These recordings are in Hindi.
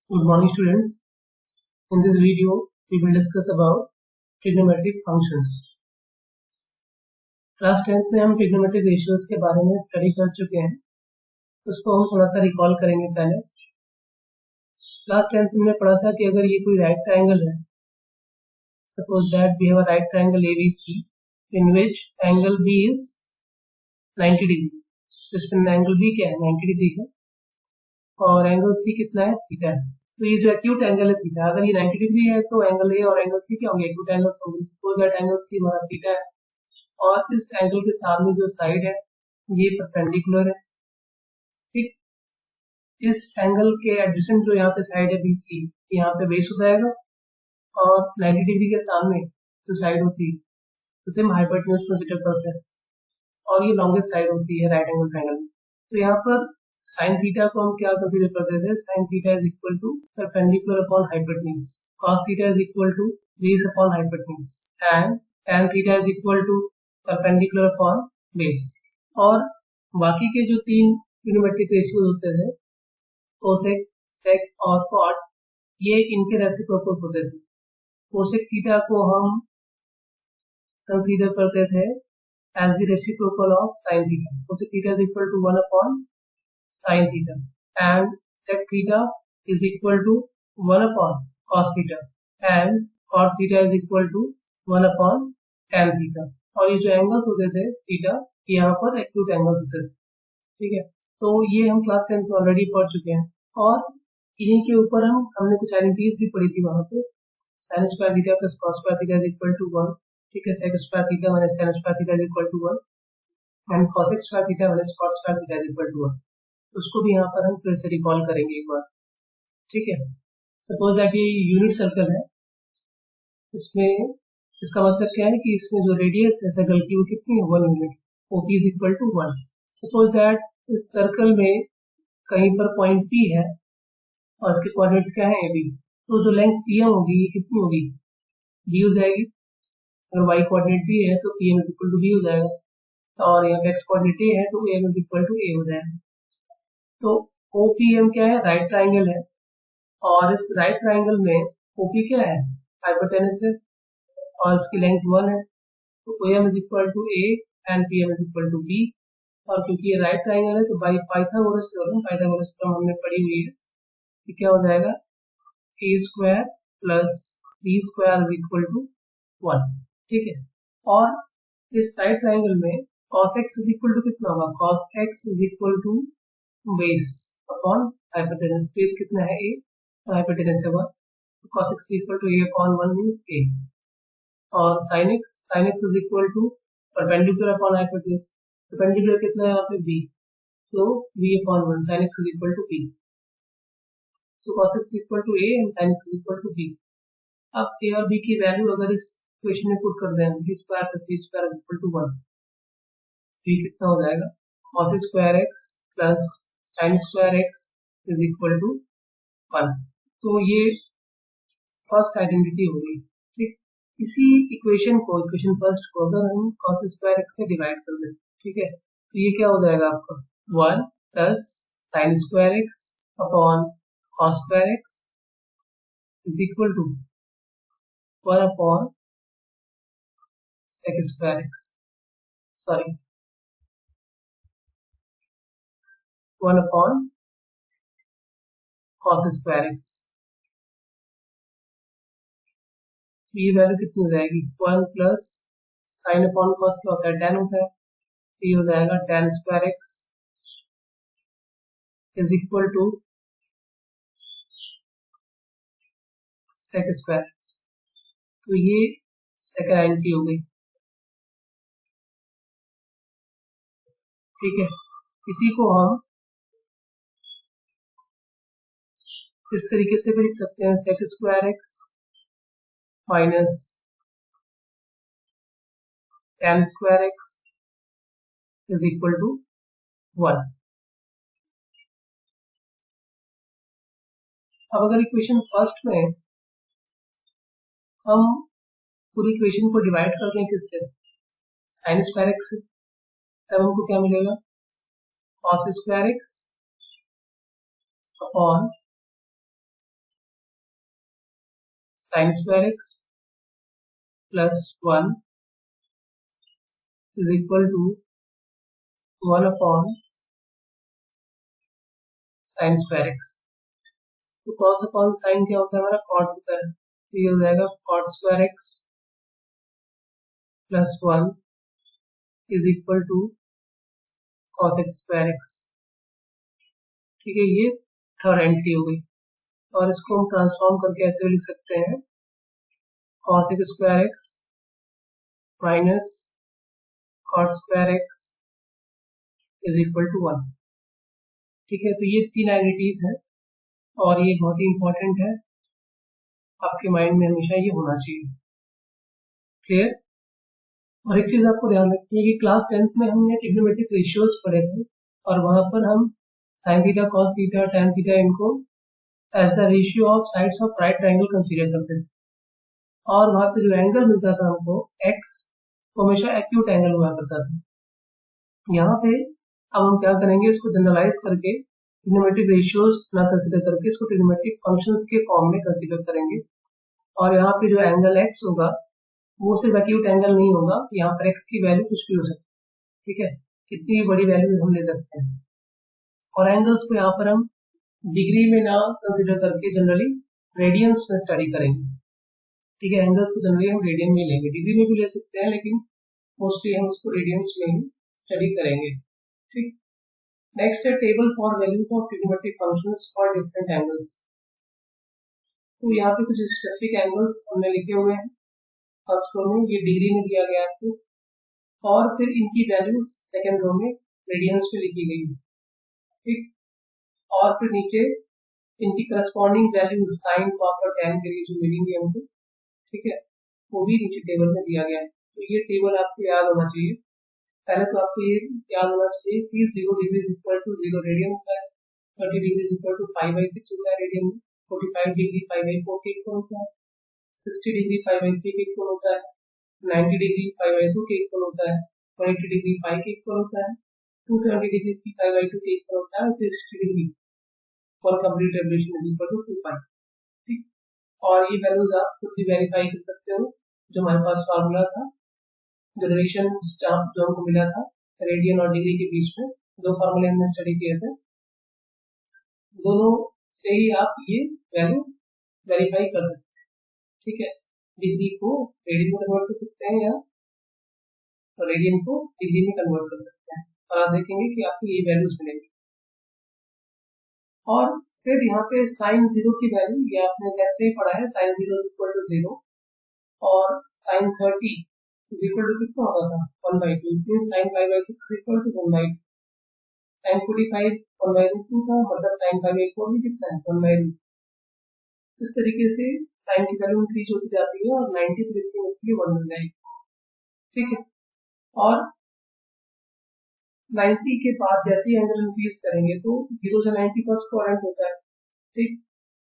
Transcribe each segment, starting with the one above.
Good morning students. In this video we will discuss about trigonometric functions. Class 10th में हम trigonometric ratios के बारे में स्टडी कर चुके हैं, उसको हम थोड़ा सा रिकॉल करेंगे। पहले क्लास 10th में पढ़ा था कि अगर ये कोई राइट ट्रायंगल है, suppose that we have a right triangle ABC in which angle B is 90 degree, तो इसमें एंगल B क्या है 90 डिग्री है और एंगल C कितना है थीटा है। तो ये जो एक्यूट एंगल है थीटा, अगर ये 90 डिग्री है तो एंगल ए और एंगल सी क्या होंगे, एक्यूट एंगल्स होंगे। सपोज दैट एंगल सी हमारा थीटा है और इस एंगल के सामने जो साइड है ये परपेंडिकुलर है, ठीक। इस एंगल के एडजेसेंट जो यहाँ पे साइड है बीसी, यहाँ पे बेस हो जाएगा और 90 डिग्री के सामने जो साइड होती है उसे हम हाइपोटेन्यूज कंसीडर करते हैं और ये लॉन्गेस्ट साइड होती है राइट एंगल ट्रायंगल में। तो यहाँ पर साइन थीटा को हम क्या कंसीडर करते थे, sine theta is equal to perpendicular upon hypotenuse, cos theta is equal to base upon hypotenuse and tan theta is equal to perpendicular upon base. और बाकी के जो तीन ट्रिग्नोमेट्रिक रेशियोज होते थे कोसेक, सेक और कॉट, ये इनके रेसिप्रोकल्स होते थे। कोसेक थीटा को हम कंसीडर करते थे as the reciprocal of sin theta. Cosec theta is equal to 1 upon sin theta and sec theta is equal to 1 upon cos theta and cot theta is equal to 1 upon tan theta। और ये जो एंगल्स होते थे थीटा, यहाँ पर एक्यूट एंगल्स होते थे, ठीक है। तो ये हम क्लास 10 में ऑलरेडी पढ़ चुके हैं और इन्हीं के ऊपर हमने कुछ आइडेंटिटीज भी पढ़ी थी वहां पे। sin square theta plus cos square theta is equal to 1, ठीक है। sec square theta minus tan square theta is equal to 1 and cosec square theta minus cot square theta is equal to 1। उसको भी यहाँ पर हम फिर से रिकॉल करेंगे एक बार, ठीक है। सपोज दैट ये यूनिट सर्कल है, इसमें इसका मतलब क्या है कि इसमें जो रेडियस है सर्कल की वो कितनी है 1 unit, OP is equal to 1। Suppose that इस सर्कल में कहीं पर पॉइंट P है और इसके कोऑर्डिनेट्स क्या है AB, तो जो लेंथ PM होगी ये कितनी होगी B हो जाएगी। अगर y कोऑर्डिनेट B है तो PM is equal to B हो जाएगा और यहाँ पे x कोऑर्डिनेट A है तो AM is equal to A हो जाएगा। तो OPM क्या है, राइट ट्राइंगल है और इस राइट ट्राइंगल में OP क्या है, हाइपोटेनस है और इसकी लेंथ 1 है, तो OM is equal to A and PM is equal to B। और क्योंकि ये राइट ट्राइंगल है तो बाई पाइथागोरस थ्योरम हमने पढ़ी हुई है कि क्या हो जाएगा A square plus B square is equal to 1, ठीक है। और इस राइट ट्राइंगल में cos x is equal to कितना होगा, cos x is equal to base upon hypotenuse. Base कितना है A और हाइपोटेनस है 1, तो cos x equal to A upon 1 means A। और sin x is equal to perpendicular upon hypotenuse, perpendicular कितना है यहाँ पे B, तो B upon 1, sin x is equal to B। So cos x equal to A and sin x is equal to B। अब A और B की वैल्यू अगर इस इक्वेशन में पुट कर दें, B square plus B square equal to 1, तो ये कितना हो जाएगा cos square x plus sin square x is equal to 1। तो ये फर्स्ट आइडेंटिटी हो गई, ठीक। इसी इक्वेशन को, इक्वेशन फर्स्ट को अगर हम cos स्क्वायर x से डिवाइड कर दें, ठीक है, तो ये क्या हो जाएगा आपका 1 plus sin square x upon cos square x is equal to 1 upon sec square x, sorry 1 upon cos square x। ये वैल्यू कितनी हो जाएगी 1 प्लस साइन अपॉन कॉस क्या होता है tan होता है, तो ये हो जाएगा tan square x is equal to sec square x। तो ये सेकंड आइडेंटिटी हो गई, ठीक है। इसी को हम इस तरीके से भी लिख सकते हैं sec square x minus tan square x is equal to 1। अब अगर इक्वेशन फर्स्ट में हम पूरी इक्वेशन को डिवाइड कर दें किससे, sin स्क्वायर x से, तब हमको क्या मिलेगा cos square x upon sine square x plus 1 is equal to 1 upon sine square x. तो कॉस अपॉन साइन क्या होता है हमारा, कॉट होता है, तो ये हो जाएगा cot square x plus 1 is equal to cos x square x. ठीक है, ये थर्ड एंट्री हो गई, और इसको हम ट्रांसफॉर्म करके ऐसे भी लिख सकते हैं cos x square x minus cot square x is equal to 1। ठीक है, तो ये तीन आइडेंटिटीज हैं और ये बहुत ही इंपॉर्टेंट है, आपके माइंड में हमेशा ये होना चाहिए। क्लियर। और एक चीज आपको ध्यान रखनी है कि क्लास 10th में हमने ट्रिग्नोमेट्रिक रेशियोज पढ़े थे, और वहां पर हम sine theta, cos theta, tan theta इनको as the ratio of sides of right triangle consider करते थे, और वहां पे जो एंगल मिलता था हमको एक्स, वो हमेशा एक्यूट एंगल हुआ करता था। यहाँ पे अब हम क्या करेंगे, इसको जनरलाइज करके ट्रिग्नोमेट्रिक रेशियोज ना कंसीडर करके इसको ट्रिग्नोमेट्रिक फंक्शंस के फॉर्म में कंसीडर करेंगे। और यहाँ पे जो एंगल एक्स होगा वो सिर्फ एक्यूट एंगल नहीं होगा, यहाँ पर एक्स की वैल्यू कुछ भी हो सकती है। ठीक है, कितनी भी बड़ी वैल्यू हम ले सकते हैं। और एंगल्स को यहाँ पर हम डिग्री में ना कंसीडर करके जनरली रेडियंस में स्टडी करेंगे। ठीक है, एंगल्स को जनरली हम रेडियन में लेंगे, डिग्री में भी ले सकते हैं, लेकिन मोस्टली हम उसको रेडियंस में ही स्टडी करेंगे। ठीक, नेक्स्ट है table for values of trigonometric functions for different angles. तो यहाँ पे कुछ स्पेसिफिक एंगल्स हमने लिखे हुए हैं फर्स्ट रो में, ये डिग्री में दिया गया है आपको, और फिर इनकी वैल्यूज सेकेंड रो में रेडियंस में लिखी गई है। ठीक, और फिर नीचे इनकी करस्पॉन्डिंग वैल्यूज साइन, कॉस और टैन के लिए जो मिलेंगे हमको, ठीक है, वो भी नीचे टेबल में दिया गया है। तो ये टेबल आपको याद होना चाहिए। पहले तो आपको ये याद होना चाहिए कि 0 degree is equal to 0 radian होता है, 30 डिग्री इज इक्वल टू 5/6 होता है रेडियन में, 45 डिग्री 5/4 के इक्वल होता है, 60 डिग्री 5/3 के इक्वल होता है, 90 डिग्री 5/2 के इक्वल होता है, 180 डिग्री 5 के इक्वल होता है, 270 डिग्री 5/2 के इक्वल होता है, 360 degree for complete revolution is equal to 2π। ठीक, और ये वैल्यूज आप खुद भी वेरीफाई कर सकते हो। जो हमारे पास फार्मूला था, जो रिलेशन जो हमको मिला था रेडियन और डिग्री के बीच में, दो फार्मूले हमने स्टडी किए थे, दोनों से ही आप ये वैल्यू वेरीफाई कर सकते हैं। ठीक है, डिग्री को रेडियन में कन्वर्ट कर सकते हैं, या रेडियन को डिग्री में कन्वर्ट कर सकते हैं, और आप देखेंगे कि आपको ये वैल्यूज मिलेंगी। और फिर यहाँ पे साइन 0 की वैल्यू, ये आपने कहते ही पढ़ा है, साइन 0 इज इक्वल टू 0, और साइन 30 इज इक्वल टू कितना होता था 1/2, means sine 5/6 is equal to 1/2, sine 45 1/2 था, मतलब साइन 5/4 भी कितना है 1/2। इस तरीके से साइन की वैल्यू इंक्रीज होती जाती है, और 90 पर इतनी होती है 1 बन जाएगी। ठीक है, और 90 के बाद जैसे ही एंगल इंक्रीज करेंगे तो 0 से 90 फर्स्ट क्वाड्रेंट होता है। ठीक,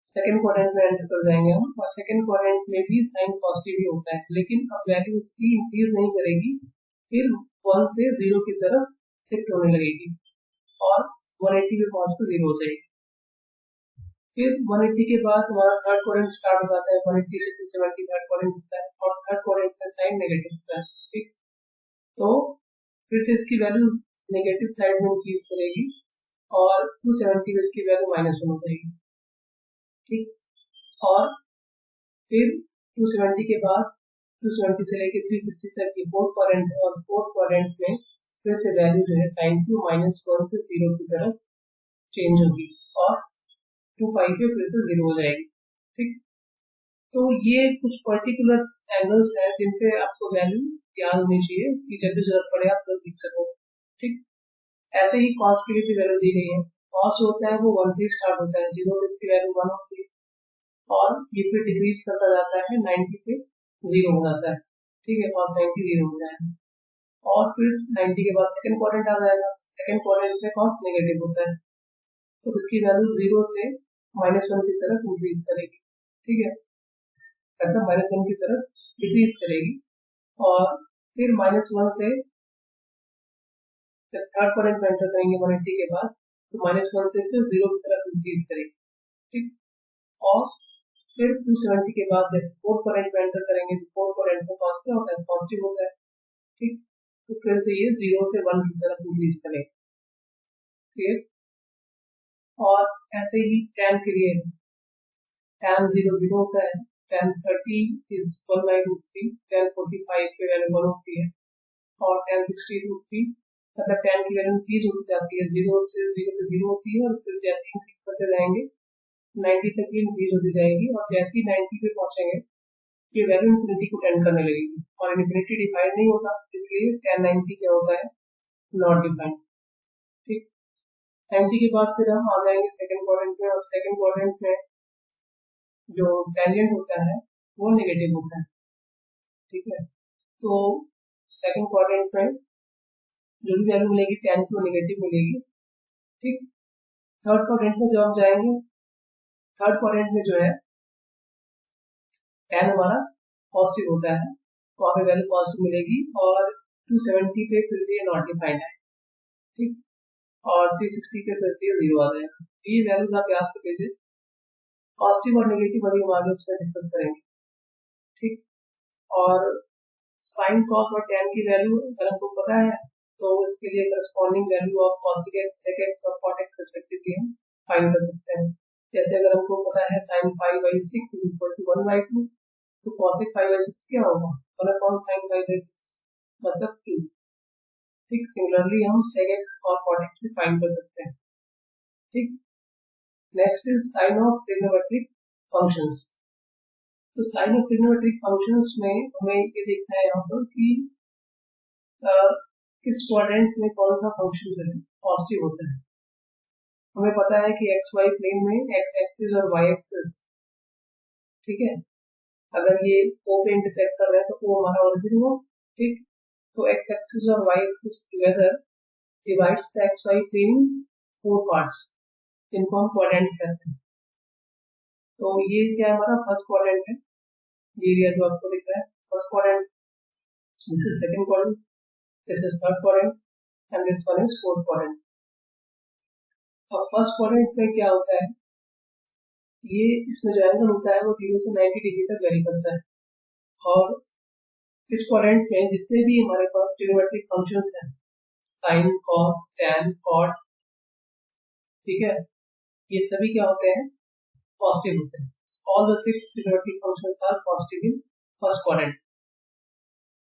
सेकंड क्वाड्रेंट में एंटर कर जाएंगे हम, और सेकंड क्वाड्रेंट में भी साइन पॉजिटिव ही होता है, लेकिन अब वैल्यू इसकी इंक्रीज नहीं करेगी, फिर 1 से 0 की तरफ शिफ्ट होने लगेगी, और 180 पे पहुंच कर 0 हो जाएगी। फिर 180 के बाद हमारा थर्ड क्वाड्रेंट स्टार्ट हो जाता है, 180 से 270 थर्ड क्वाड्रेंट होता है, और थर्ड क्वाड्रेंट में साइन नेगेटिव होता है। ठीक, तो फिर से इसकी वैल्यू नेगेटिव साइड में इंक्रीज करेगी, और 270 इसकी वैल्यू -1 हो जाएगी। ठीक, और फिर 270 के बाद 270 से लेकर 360 तक की फोर्थ क्वाड्रेंट, और फोर्थ क्वाड्रेंट में फिर से वैल्यू जो है साइन की -1 से 0 की तरफ चेंज होगी, और 2π पे फिर से 0 हो जाएगी। ठीक, तो ये कुछ पर्टिकुलर एंगल्स हैं जिन पे आपको वैल्यू याद होनी चाहिए कि जब भी जरूरत पड़े आप लिख सको। ठीक, ऐसे ही कॉस की भी वैल्यू दी गई है। कॉस होता है वो 1 से स्टार्ट होता है, 0 में इसकी वैल्यू 1 होती है, और ये फिर डिक्रीज करता जाता है, 90 पे 0 हो जाता है। ठीक है, कॉस 90 0 हो जाएगा, और फिर 90 के बाद सेकंड क्वाड्रेंट आ जाएगा, सेकंड क्वाड्रेंट में कॉस नेगेटिव होता है, तो इसकी वैल्यू 0 से -1 की तरफ इंक्रीज करेगी। ठीक है, मतलब -1 की तरफ डिक्रीज करेगी, और फिर -1 से जब थर्ड क्वाड्रेंट में एंटर करेंगे 180 के बाद, तो -1 से फिर 0 की तरफ इंक्रीज करेगी। ठीक, और फिर 270 के बाद जैसे फोर्थ क्वाड्रेंट में एंटर करेंगे तो फोर्थ क्वाड्रेंट में पास क्या होता है, पॉजिटिव होता है। ठीक, तो फिर से ये 0 से 1 की तरफ इंक्रीज करेगा। फिर और ऐसे ही tan के लिए tan 0 0 होता है, tan 30 इज 1/√3, tan 45 की वैल्यू 1 होती है और tan 60√3 मतलब tan की वैल्यू इंक्रीज होती जाती है, 0 से 0 होती है और फिर जैसे इंक्रीज करते जाएंगे 90 तक भी इंक्रीज होती जाएगी और जैसे ही 90 पे पहुंचेंगे ये वैल्यू इन्फिनिटी को टेंड करने लगेगी और इन्फिनिटी डिफाइंड नहीं होता, इसलिए tan 90 क्या होता है, नॉट डिफाइंड। ठीक, 90 के बाद फिर हम आ जाएंगे सेकंड क्वाड्रेंट में और सेकंड क्वाड्रेंट में जो टेंजेंट होता है वो नेगेटिव होता है। ठीक है, तो सेकंड क्वाड्रेंट में जो भी वैल्यू मिलेगी tan की वो नेगेटिव मिलेगी। ठीक, थर्ड क्वाड्रेंट में जब हम जाएंगे, थर्ड क्वाड्रेंट में जो है tan हमारा पॉजिटिव होता है, वहां पे वैल्यू पॉजिटिव मिलेगी और 270 पे फिर से ये नॉट डिफाइंड है। ठीक, और 360 पे फिर से 0 आ जाएगा। ये वैल्यूज आप याद कर लीजिए, पॉजिटिव और नेगेटिव अभी हम आगे इसमें डिस्कस करेंगे। ठीक, और साइन कॉस और tan की वैल्यू अगर हमको पता है तो इसके लिए corresponding value of cos x, sec x और cot x रिस्पेक्टिवली हम फाइंड कर सकते हैं। जैसे अगर हमको पता है sin π/6 इज इक्वल टू 1/2 तो cosec π/6 क्या होगा, 1/sin π/6 मतलब 2। ठीक, सिमिलरली हम sec x और cot x भी फाइंड कर सकते हैं। ठीक, next is sine of trigonometric functions. तो साइन ऑफ ट्रिग्नोमेट्रिक फंक्शंस में हमें ये देखना है यहाँ पर कि किस क्वाड्रेंट में कौन सा फंक्शन जो है पॉजिटिव होता है। हमें पता है कि एक्स वाई प्लेन में एक्स एक्सिस और वाई एक्सिस, ठीक है, अगर ये ओ पे इंटरसेक्ट कर रहा है तो ओ हमारा ओरिजिन हो। ठीक, तो एक्स एक्सिस और y axis together divides the x y plane in 4 parts, जिनको हम क्वाड्रेंट्स कहते हैं। तो ये क्या है, हमारा फर्स्ट क्वाड्रेंट है, ये एरिया जो आपको दिख रहा है first quadrant, this is second quadrant, this is third quadrant and this one is fourth quadrant. अब फर्स्ट क्वाड्रेंट में क्या होता है, ये इसमें जो एंगल होता है वो 0 से 90 डिग्री तक वेरी करता है और इस क्वाड्रेंट में जितने भी हमारे पास ट्रिग्नोमेट्रिक फंक्शंस हैं, साइन, कॉस, टैन, कॉट, ठीक है, ये सभी क्या होते हैं, पॉजिटिव होते हैं। All the 6 trigonometric functions are positive in first quadrant.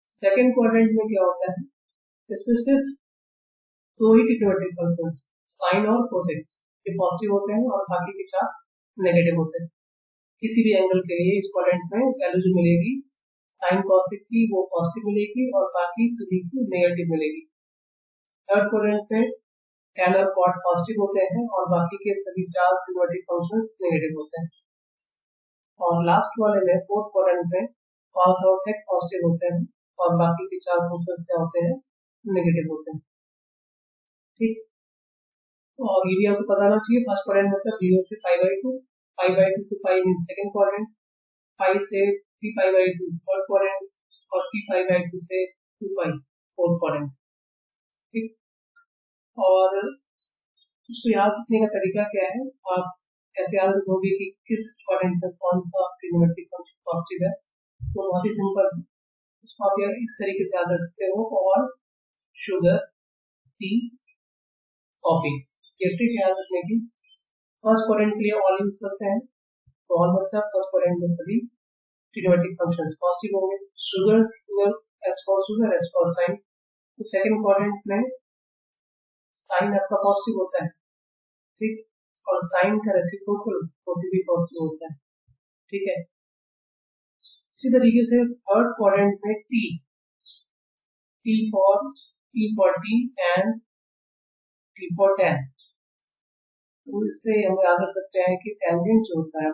Second quadrant में क्या होता है, इसमें सिर्फ 2 ही ट्रिग्नोमेट्रिक फंक्शंस साइन और कोसेक ये पॉजिटिव होते हैं और बाकी के 4 नेगेटिव होते हैं। किसी भी एंगल के लिए इस क्वाड्रेंट में वैल्यू जो मिलेगी साइन कॉसेक की वो पॉजिटिव मिलेगी और बाकी सभी की नेगेटिव मिलेगी। थर्ड क्वाड्रेंट में टैन और कॉट पॉजिटिव होते हैं और बाकी के सभी 4 ट्रिग्नोमेट्रिक फंक्शंस नेगेटिव होते हैं। और लास्ट वाले में फोर्थ क्वाड्रेंट में कॉस और सेक पॉजिटिव होते हैं और बाकी के 4 फंक्शंस क्या होते हैं, नेगेटिव होते हैं। ठीक, तो और ये भी आपको पता होना चाहिए, फर्स्ट क्वाड्रेंट मतलब 0 से π/2, π/2 से π मीन सेकंड क्वाड्रेंट, π से 3π/2 थर्ड क्वाड्रेंट और 3π/2 से 2π फोर्थ क्वाड्रेंट। ठीक, और इसको याद रखने का तरीका क्या है, आप ऐसे याद रखोगे कि किस क्वाड्रेंट में कौन सा ट्रिग्नोमेट्रिक फंक्शन पॉजिटिव है, तो बहुत ही सिंपल, इसको आप इस तरीके से याद रख सकते हो, और शुगर, टी, कॉफी, ये ट्रिक याद रखने की। फर्स्ट क्वाड्रेंट के लिए ऑल यूज करते हैं, तो ऑल मतलब फर्स्ट क्वाड्रेंट में सभी ट्रिग्नोमेट्रिक फंक्शंस पॉजिटिव होंगे। Sugar, S for sugar, S for sine, तो सेकंड क्वाड्रेंट में साइन आपका पॉजिटिव होता है, ठीक, और साइन का रेसिप्रोकल कोसी भी पॉजिटिव होता है। ठीक है, इसी तरीके से थर्ड क्वाड्रेंट में T, T for T and T for tan, तो इससे हम याद रख सकते हैं कि टेंजेंट जो होता है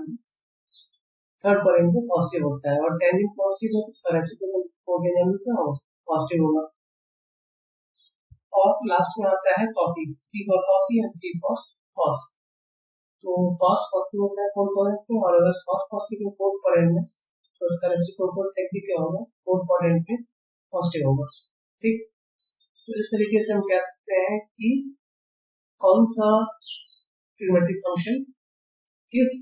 थर्ड क्वाड्रेंट में पॉजिटिव होता है और टेंजेंट पॉजिटिव है तो उसका रेसिप्रोकल कोऑर्डिनेट क्या होगा, पॉजिटिव होगा। और लास्ट में आता है coffee, C for coffee and C for cos, तो कॉस पॉजिटिव होता है फोर्थ क्वाड्रेंट में और अगर कॉस पॉजिटिव है फोर्थ क्वाड्रेंट में तो उसका रेसिप्रोकल सेक भी क्या होगा, फोर्थ क्वाड्रेंट में पॉजिटिव होगा। ठीक, तो इस तरीके से हम कह सकते हैं कि कौन सा ट्रिग्नोमेट्रिक फंक्शन किस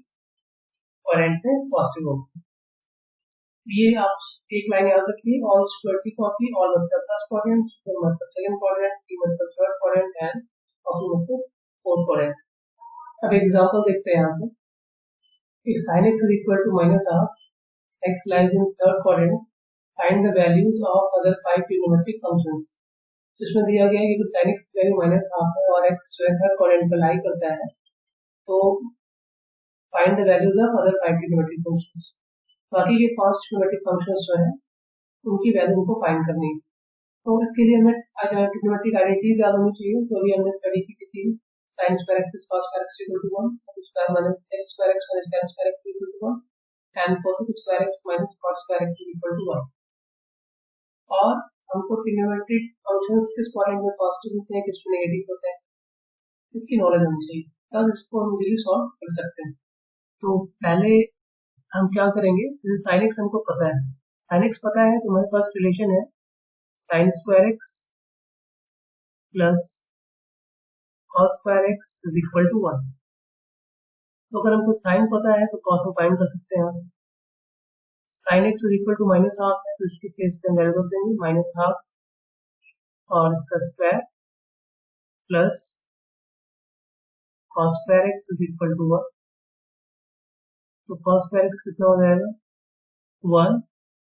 क्वाड्रेंट में पॉजिटिव होगा। ये आप एक लाइन याद रखिए, ऑल सिक्योरिटी कॉफी, ऑल मतलब फर्स्ट क्वाड्रेंट, मतलब सेकंड क्वाड्रेंट, टी मतलब थर्ड क्वाड्रेंट एंड कॉफी मतलब फोर्थ क्वाड्रेंट। अब एग्जांपल देखते हैं यहाँ पे, if sin x is equal to minus half, x lies in third quadrant, find the values of other 5 trigonometric functions। जिसमें दिया गया है कि sin x की वैल्यू माइनस हाफ है और x जो है थर्ड क्वाड्रेंट पे लाई करता है, तो find the values of other 5 trigonometric functions। बाकी के 5 trigonometric functions जो है उनकी वैल्यू को फाइंड करनी है। तो इसके लिए हमें ट्रिग्नोमेट्रिक आइडेंटिटीज याद होनी चाहिए, जो भी हमने स्टडी की थी। sin square x cos square x equal to 1, sin square minus sec square x minus tan square x equal to 1 and cosec square x minus cot square x equal to 1। और हमको ट्रिग्नोमेट्रिक फंक्शंस किस क्वाड्रेंट में पॉजिटिव होते हैं, किस में नेगेटिव होते हैं, इसकी नॉलेज होनी चाहिए, तब इसको हम इजीली सॉल्व कर सकते हैं। तो पहले हम क्या करेंगे, जैसे sin x हमको पता है, sin x पता है तो हमारे पास रिलेशन है sin square x plus cos square x is equal to 1। तो अगर हमको sin पता है तो cos हम फाइंड कर सकते हैं यहाँ से। sin x is equal to minus half है तो इसके केस पे हम वैल्यू रख देंगे माइनस हाफ और इसका square plus cos square x is equal to 1। तो cos square x कितना हो जाएगा 1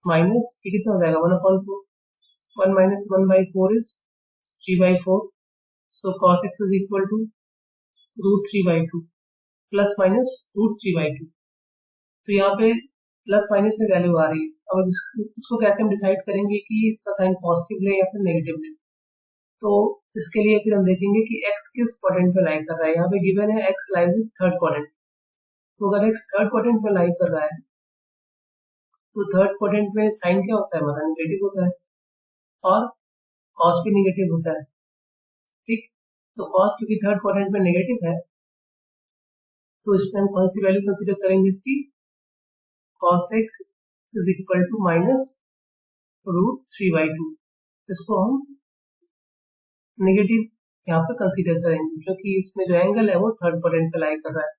माइनस ये कितना हो जाएगा 1/4, 1 minus 1/4 is 3/4। So cos x is equal to root 3/2 plus minus root 3/2। तो यहाँ पे प्लस माइनस से वैल्यू आ रही है। अब इसको कैसे हम डिसाइड करेंगे कि इसका साइन पॉजिटिव ले या फिर नेगेटिव ले। तो इसके लिए फिर हम देखेंगे कि x किस क्वाड्रेंट पे लाई कर रहा है। यहाँ पे गिवन है x lies in third quadrant. तो अगर x थर्ड क्वाड्रेंट पे लाई कर रहा है तो थर्ड क्वाड्रेंट में साइन क्या होता है, हमारा नेगेटिव होता है और कॉस भी नेगेटिव होता है। ठीक, तो cos क्योंकि थर्ड क्वाड्रेंट में नेगेटिव है तो इसमें हम कौन सी वैल्यू कंसीडर करेंगे इसकी, cos x is equal to minus root 3/2। इसको हम नेगेटिव यहाँ पर कंसीडर करेंगे क्योंकि इसमें जो एंगल है वो थर्ड क्वाड्रेंट पे लाई कर रहा है।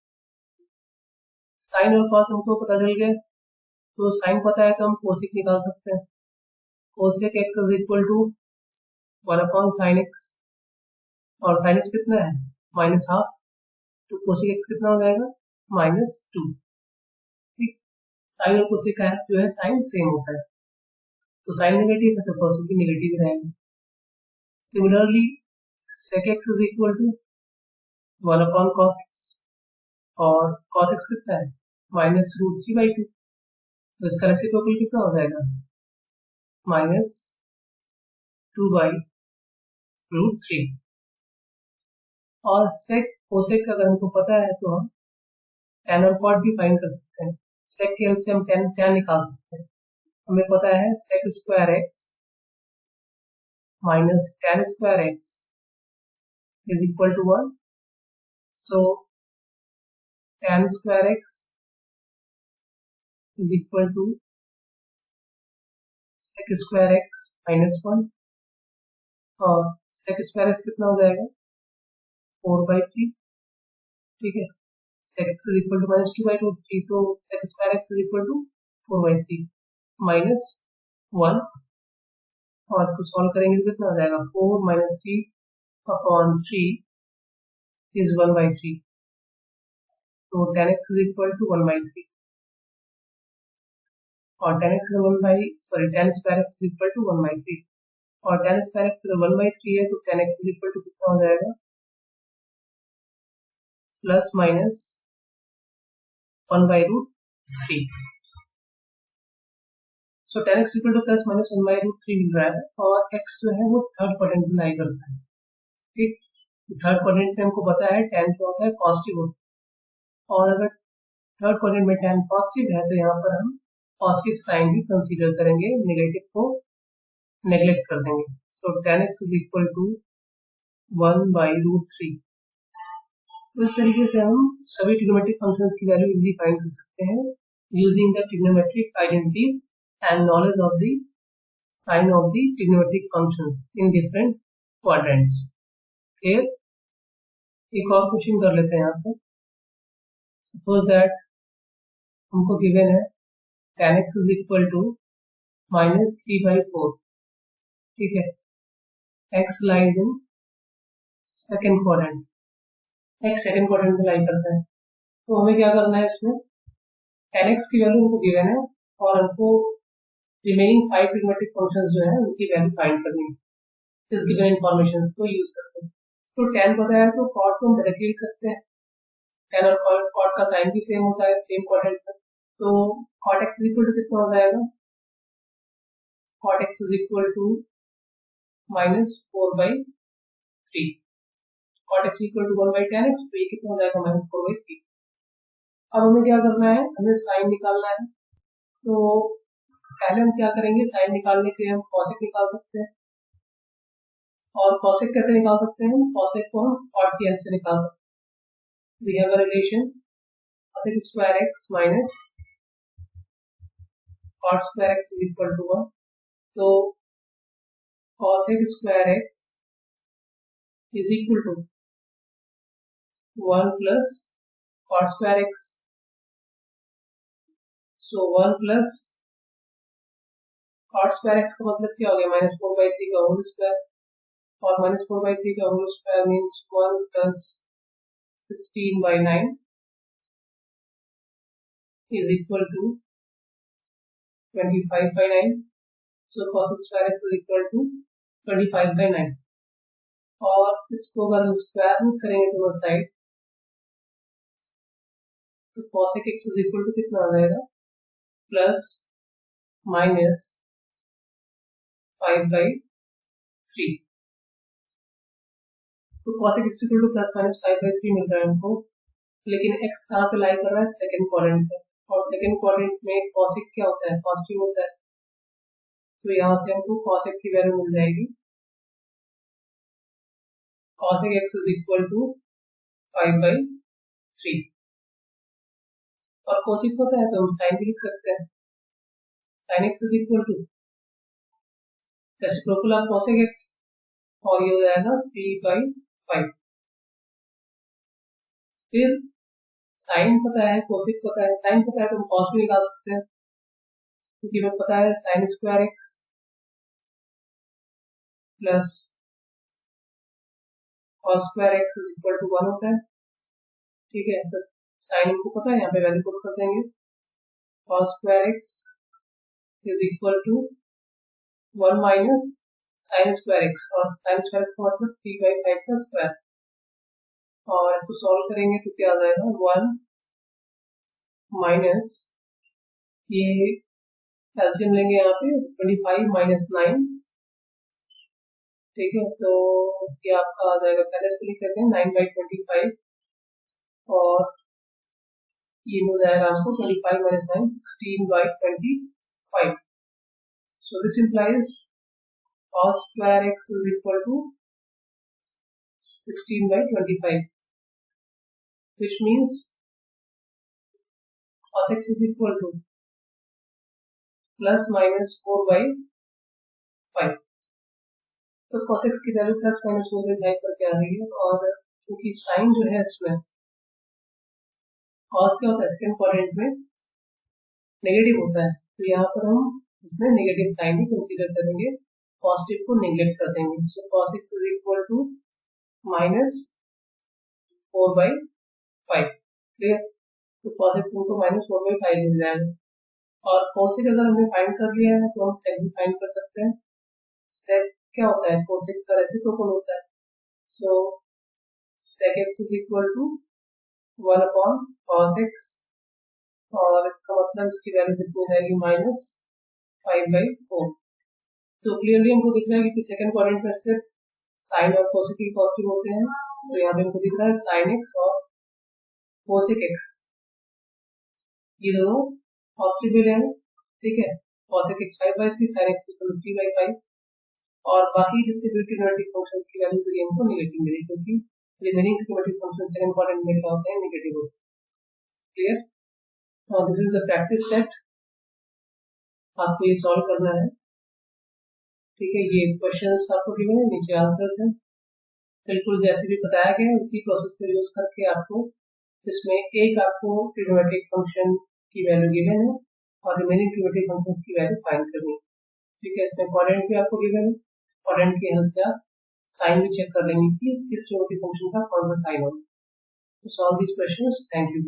साइन और cos हमको पता चल गया, तो साइन पता है तो हम कोसेक निकाल सकते हैं। Cosec x is equal to 1/sin x और sin x कितना है माइनस हाफ, तो कोसेक x कितना हो जाएगा -2। ठीक, साइन और कोसेक का जो है साइन सेम होता है, तो साइन नेगेटिव है तो कोसेक भी नेगेटिव रहेगा। Similarly sec x is equal to 1/cos x और cos x कितना है -√3/2, तो इसका रेसिप्रोकल कितना हो जाएगा -2/√3। और सेक कोसेक का अगर हमको पता है तो हम tan और cot भी फाइंड कर सकते हैं। सेक की हेल्प से हम tan निकाल सकते हैं। हमें पता है sec square x minus tan square x is equal to 1। So tan square x is equal to sec square x -1 और sec स्क्वायर x कितना हो जाएगा 4/3। ठीक है, sec x is equal to -2/3, तो sec square x is equal to 4/3 -1 और तो सॉल्व करेंगे तो कितना हो जाएगा 4 - 3/3 इज 1/3, तो tan x is equal to 1/3 और tan square x is equal to 1/3 और tan स्क्वायर x अगर 1/3 है तो tan x is equal to कितना हो जाएगा plus minus 1/√3। So tan x equal to plus minus 1/√3 मिल रहा है और x जो है वो थर्ड क्वाड्रेंट में लाई करता है। ठीक, थर्ड क्वाड्रेंट में हमको पता है tan क्या होता है पॉजिटिव होता है और अगर थर्ड क्वाड्रेंट में tan पॉजिटिव है तो यहाँ पर हम पॉजिटिव साइन भी कंसीडर करेंगे, नेगेटिव को नेग्लेक्ट कर देंगे। So tan x is equal to 1/√3। तो इस तरीके से हम सभी ट्रिग्नोमेट्रिक फंक्शंस की वैल्यू इजीली फाइंड कर सकते हैं using the trigonometric identities and knowledge of the sign of the trigonometric functions in different quadrants. फिर एक और क्वेश्चन कर लेते हैं यहाँ पे। सपोज दैट हमको गिवन है tan x is equal to -3/4, ठीक है। x lies in second quadrant, x second quadrant में लाई करता है। तो हमें क्या करना है, इसमें tan x की वैल्यू हमको गिवन है और हमको रिमेनिंग 5 ट्रिग्नोमेट्रिक फंक्शंस जो है उनकी वैल्यू फाइंड करनी है इस गिवन इन्फॉर्मेशन को यूज करते हैं। तो tan पता है तो cot को हम डायरेक्टली लिख सकते हैं, tan और cot का साइन भी सेम होता है सेम क्वाड्रेंट में। तो cot x is equal to कितना हो जाएगा, cot x is equal to -4/3, cot x equal to 1/tan x, तो ये कितना हो जाएगा -4/3। अब हमें क्या करना है, हमें साइन निकालना है। तो पहले हम क्या करेंगे, साइन निकालने के लिए हम कॉसेक निकाल सकते हैं। और कॉसेक कैसे निकाल सकते हैं, कॉसेक को हम कॉट की हेल्प से निकाल सकते हैं। We have a relation cosec square x minus cot square x is equal to 1। तो cosec square x is equal to 1 plus cot square x, so 1 plus cot square x का मतलब क्या हो गया, -4/3 का होल स्क्वायर, और -4/3 का whole square means 1 plus 16/9 is equal to 25/9. So cos square x is equal to 25/9। और इसको अगर हम स्क्वायर रूट करेंगे दोनों साइड, तो cos x is equal to कितना आ जाएगा, प्लस माइनस 5/3। तो cos x equal to plus minus 5/3 मिल रहा है हमको, लेकिन x कहाँ पे लाई कर रहा है, सेकंड क्वाड्रेंट पे, और सेकंड क्वाड्रेंट में cos x क्या होता है, पॉजिटिव होता है। तो यहाँ से हमको cos x की वैल्यू मिल जाएगी, cos x is equal to 5/3। और cos x होता है तो हम साइन भी लिख सकते हैं, sin x is equal to reciprocal of cos x, और ये हो जाएगा 3/5। फिर साइन पता है, कोसिक पता है, साइन पता है तो हम कॉस भी निकाल सकते हैं, क्योंकि हमें पता है sine square x plus cos square x is equal to 1 होता है, ठीक है। तो साइन हमको पता है, यहाँ पे वैल्यू पुट कर देंगे, cos square x is equal to 1 minus sine square x, और साइन स्क्वायर एक्स का मतलब 3/5 का स्क्वायर, और इसको सॉल्व करेंगे तो क्या आ जाएगा, 1 माइनस ये एलसीएम लेंगे यहाँ पे 25 माइनस 9, ठीक है। तो ये आपका आ जाएगा, पहले क्लिक करते हैं 9/25, और ये मिल जाएगा आपको 25 minus 9 16/25। So this implies cos square x is equal to 16/25, which means cos x is equal to plus minus 4/5। तो cos x की वैल्यू प्लस माइनस 4/5 करके आ रही है, और क्योंकि साइन जो है इसमें cos क्या होता है, सेकंड क्वाड्रेंट में नेगेटिव होता है, तो यहाँ पर हम इसमें नेगेटिव साइन ही कंसीडर करेंगे, पॉजिटिव को नेग्लेक्ट कर देंगे। So cos x is equal to minus 4/5, clear. तो cos x हमको माइनस 4/5 मिल जाएगा, और cos x अगर हमने फाइंड कर लिया है तो हम sec भी फाइंड कर सकते हैं। sec क्या होता है, cos x का रेसिप्रोकल होता है, so sec x is equal to 1 upon cos x, और इसका मतलब इसकी वैल्यू कितनी रहेगी, माइनस 5/4। तो क्लियरली हमको दिख रहा है कि सेकंड क्वाड्रेंट में सिर्फ साइन और कोसेक पॉजिटिव होते हैं, तो यहाँ पे हमको दिख रहा है साइन एक्स और कोसेक एक्स ये दोनों पॉजिटिव मिले हैं, ठीक है। कोसेक एक्स 5/3, साइन एक्स 3/5, और बाकी जितने भी ट्रिग्नोमेट्रिक फंक्शंस की वैल्यू मिली हमको नेगेटिव मिली, क्योंकि remaining trigonometric function second quadrant में क्या होते हैं, नेगेटिव होते हैं, clear. Now this is the practice set, आपको ये सॉल्व करना है, ठीक है। ये क्वेश्चंस आपको गिवन है, नीचे आंसर्स हैं, बिल्कुल जैसे भी बताया गया है उसी प्रोसेस को यूज करके आपको इसमें एक आपको ट्रिग्नोमेट्रिक फंक्शन की वैल्यू गिवन है और रिमेनिंग ट्रिमेटिक फंक्शंस की वैल्यू फाइंड करनी है। ठीक है, इसमें क्वाड्रेंट भी आपको गिवन है, क्वाड्रेंट की हेल्प से आप साइन भी चेक कर लेंगे कि किस ट्रिमेटिक फंक्शन का कौन सा साइन होगा। तो solve this questions. Thank you.